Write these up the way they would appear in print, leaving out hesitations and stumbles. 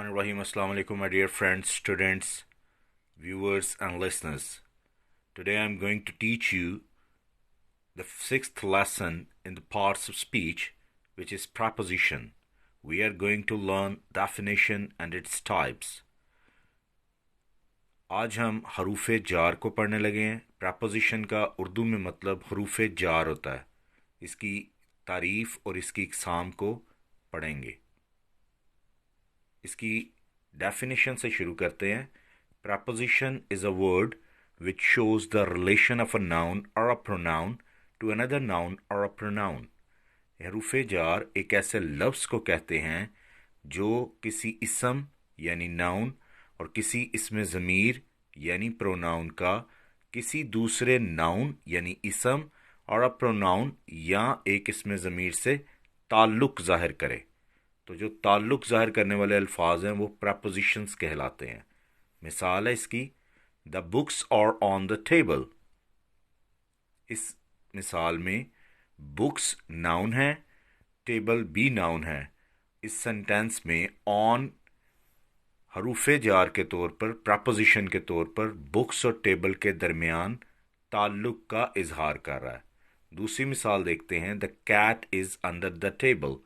Bismillahirrahmanirrahim. Assalamu alaikum, my dear friends, students, viewers, and listeners. Today I'm going to teach you the sixth lesson in the parts of speech, which is preposition. We are going to learn definition and its types. आज हम हरूफ jar को पढ़ने लगे हैं. preposition का उर्दू में मतलब हरूफ जार होता है. इसकी तारीफ और इसकी इकसाम को पढ़ेंगे. इसकी डेफिनेशन से शुरू करते हैं. preposition is a word which shows the relation of a noun or a pronoun to another noun or a pronoun. हरूफ जार एक ऐसे लफ्ज़ को कहते हैं जो किसी इसम यानी नाउन और किसी इसमें ज़मीर यानी प्रोनाउन का किसी दूसरे नाउन यानी इसम और अ प्रोनाउन या एक इसमें ज़मीर से ताल्लुक़ ज़ाहिर करे. तो जो ताल्लुक़ ज़ाहिर करने वाले अल्फाज हैं वो prepositions कहलाते हैं. मिसाल है इसकी, the books are on the table. इस मिसाल में बुक्स नाउन है, टेबल भी नाउन है. इस सेंटेंस में ऑन हरूफ जार के तौर पर, preposition के तौर पर बुक्स और टेबल के दरमियान ताल्लुक़ का इजहार कर रहा है. दूसरी मिसाल देखते हैं, the cat is under the table.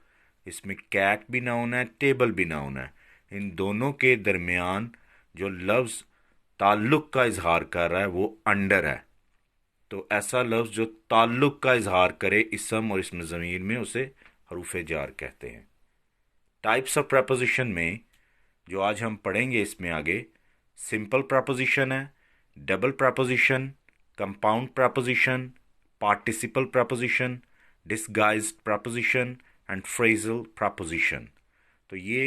इसमें कैट भी नाउन है, टेबल भी नाउन है. इन दोनों के दरमियान जो लफ्ज़ ताल्लुक़ का इजहार कर रहा है वो अंडर है. तो ऐसा लफ्ज़ जो ताल्लुक़ का इजहार करे इसम और इसमें ज़मीर में, उसे हरूफ जार कहते हैं. टाइप्स ऑफ preposition में जो आज हम पढ़ेंगे इसमें आगे, सिंपल preposition है, double preposition, compound preposition, participle preposition, disguised preposition and phrasal preposition. तो ये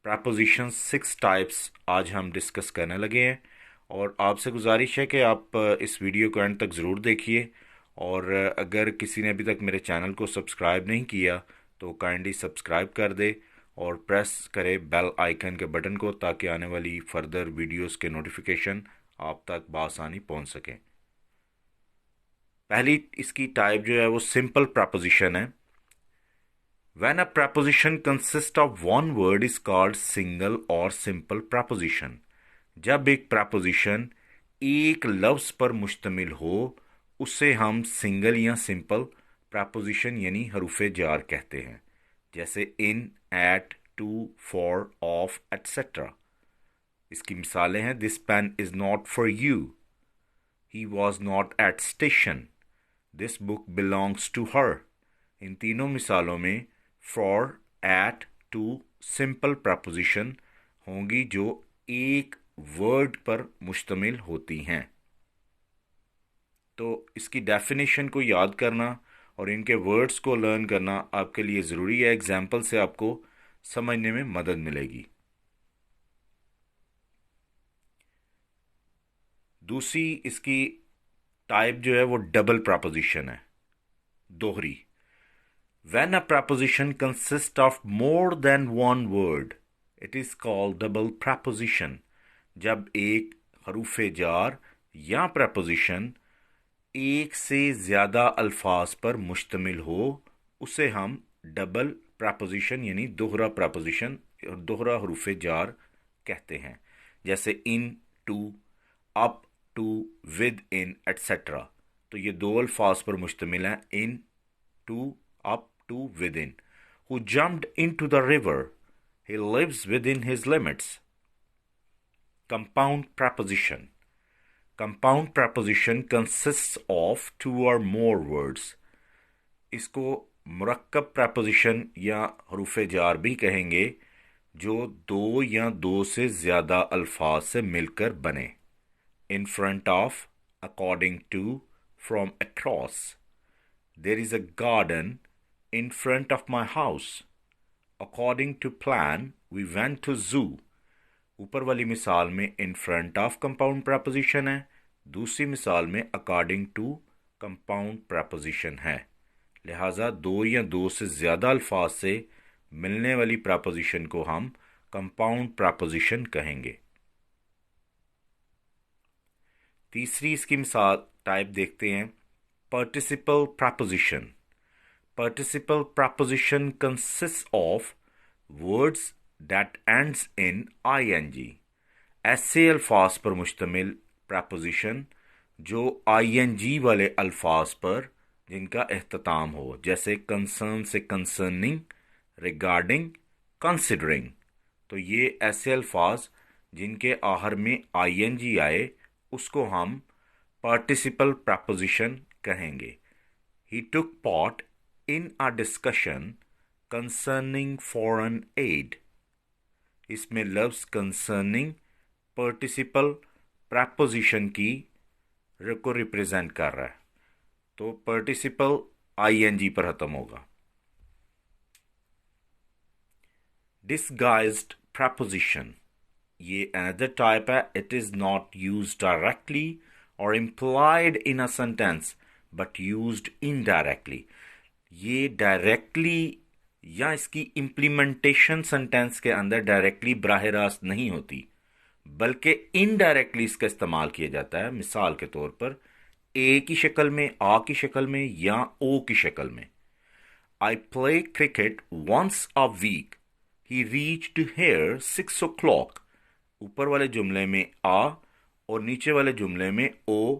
preposition 6 टाइप्स आज हम डिस्कस करने लगे हैं. और आपसे गुजारिश है कि आप इस वीडियो को एंड तक ज़रूर देखिए. और अगर किसी ने अभी तक मेरे चैनल को सब्सक्राइब नहीं किया तो काइंडली सब्सक्राइब कर दे और प्रेस करे बेल आइकन के बटन को, ताकि आने वाली फर्दर वीडियोस के नोटिफिकेशन आप तक बआसानी पहुंच सकें. पहली इसकी टाइप जो है वो सिंपल preposition है. When a preposition consists of one word is called single or simple preposition. जब एक preposition एक लफ्ज़ पर मुश्तमिल हो उसे हम सिंगल या सिंपल preposition यानी हरूफ जार कहते हैं. जैसे in, at, to, for, of, etc. इसकी मिसालें हैं, This pen is not for you. He was not at station. This book belongs to her. इन तीनों मिसालों में for, at, to simple preposition होंगी जो एक वर्ड पर मुश्तमिल होती हैं. तो इसकी डेफिनेशन को याद करना और इनके वर्ड्स को लर्न करना आपके लिए ज़रूरी है. एग्जाम्पल से आपको समझने में मदद मिलेगी. दूसरी इसकी टाइप जो है वो डबल preposition है, दोहरी. When a preposition consists of more than one word, it is called double preposition. जब एक हरूफ जार या preposition एक से ज़्यादा अल्फाज पर मुश्तमिल हो उसे हम डबल preposition यानी दोहरा preposition और दोहरा हरूफ जार कहते हैं. जैसे in, to, up, to, within, etc. तो ये दो अल्फाज पर मुश्तमिल हैं, in, to, up, to, within. Who jumped into the river? He lives within his limits. Compound preposition. Compound preposition consists of two or more words. इसको मुरक्कब preposition या हरूफ जार भी कहेंगे जो दो या दो से ज़्यादा अल्फाज से मिलकर बने. In front of, according to, from, across. There is a garden in front of my house. According to plan, we went to zoo. ऊपर वाली मिसाल में in front of compound preposition है, दूसरी मिसाल में according to compound preposition है. लिहाजा दो या दो से ज़्यादा अल्फाज से मिलने वाली preposition को हम compound preposition कहेंगे. तीसरी इसकी मिसाल टाइप देखते हैं, participle preposition. Participle preposition consists of words that ends in ing. ऐसे अल्फाज पर मुश्तमिल preposition जो ing वाले अल्फाज पर जिनका एहतताम हो, जैसे concern से concerning, regarding, considering. तो ये ऐसे अल्फाज जिनके आखिर में ing आए उसको हम participle preposition कहेंगे. He took part in a discussion concerning foreign aid. इसमें लफ्ज़ concerning participle preposition की को रिप्रेजेंट कर रहा है, तो participle ing पर खत्म होगा. Disguised preposition, ये another type है. It is not used directly or implied in a sentence but used indirectly. ये डायरेक्टली या इसकी इम्प्लीमेंटेशन सेंटेंस के अंदर डायरेक्टली बराह रास्त नहीं होती, बल्कि इनडायरेक्टली इसका इस्तेमाल किया जाता है. मिसाल के तौर पर ए की शक्ल में, आ की शक्ल में या ओ की शक्ल में. I play cricket once a week. He reached here 6 o'clock. ऊपर वाले जुमले में आ और नीचे वाले जुमले में ओ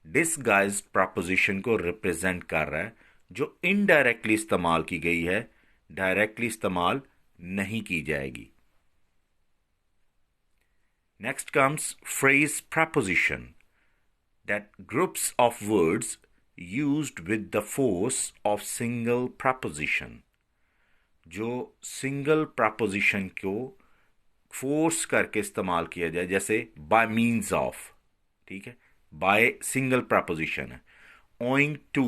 डिसगाइज्ड प्रपोजिशन को रिप्रेजेंट कर रहा है, जो इनडायरेक्टली इस्तेमाल की गई है, डायरेक्टली इस्तेमाल नहीं की जाएगी. Next comes phrase preposition, that groups of words used with the force of single preposition. जो single preposition को फोर्स करके इस्तेमाल किया जाए, जैसे by means of, ठीक है, by single preposition है. owing to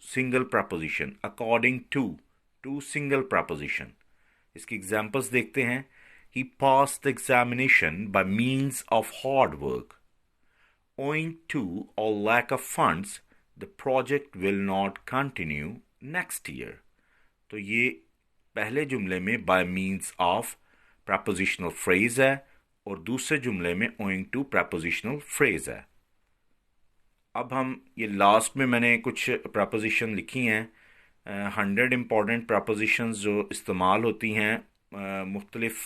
single preposition, according to single preposition. इसकी एग्जाम्पल्स देखते हैं. He passed the examination by means of hard work. Owing to or lack of funds, the project will not continue next year. तो ये पहले जुमले में by means of prepositional phrase है और दूसरे जुमले में owing to prepositional phrase है. अब हम ये लास्ट में मैंने कुछ preposition लिखी हैं, 100 important prepositions जो इस्तेमाल होती हैं मुख्तलिफ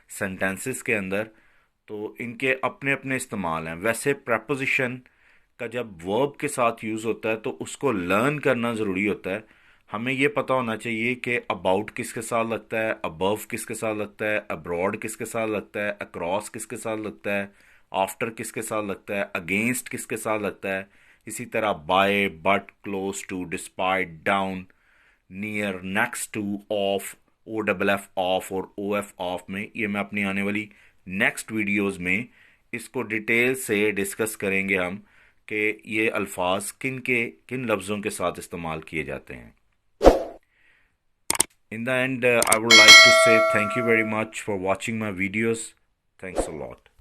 सेंटेंसेस के अंदर. तो इनके अपने अपने इस्तेमाल हैं. वैसे preposition का जब वर्ब के साथ यूज़ होता है तो उसको लर्न करना ज़रूरी होता है. हमें ये पता होना चाहिए कि अबाउट किसके साथ लगता है, अबव किसके साथ लगता है, अब्रॉड किसके साथ लगता है, अक्रॉस किसके साथ लगता है, आफ्टर किसके साथ लगता है, अगेंस्ट किसके साथ लगता है. इसी तरह by, but, close to, despite, down, near, next to, off, O double F off और ओ एफ ऑफ में. ये मैं अपनी आने वाली नेक्स्ट वीडियोस में इसको डिटेल से डिस्कस करेंगे हम कि ये अल्फाज किन लफ्ज़ों के साथ इस्तेमाल किए जाते हैं. In the end, I would like to say thank you very much for watching my videos. Thanks a lot.